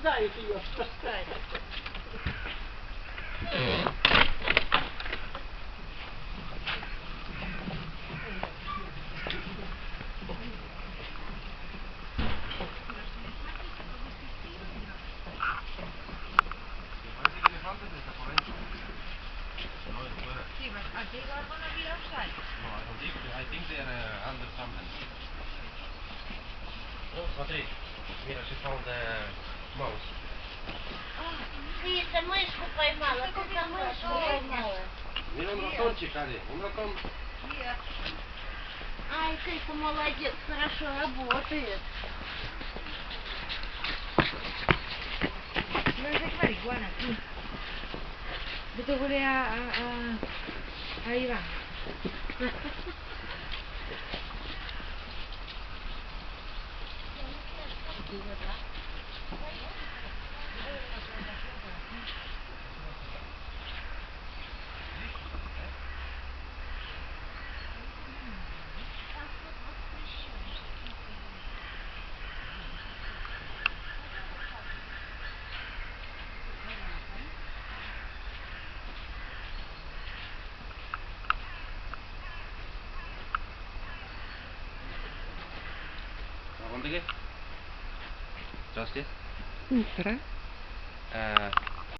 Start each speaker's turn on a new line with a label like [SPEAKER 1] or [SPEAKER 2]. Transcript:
[SPEAKER 1] побеждает ее.
[SPEAKER 2] Sí, but are they all gonna be outside?
[SPEAKER 3] No, I think they are under something. Oh, смотри, Mira, she found the mouse.
[SPEAKER 4] Ты мышку поймала, ты мышку поймала.
[SPEAKER 3] Он ратончик, Али, он ратон.
[SPEAKER 4] Ай, ты молодец, хорошо работает.
[SPEAKER 2] No es marihuana aquí. Vete a huele a Iván.
[SPEAKER 3] Здравствуйте.
[SPEAKER 5] Утро.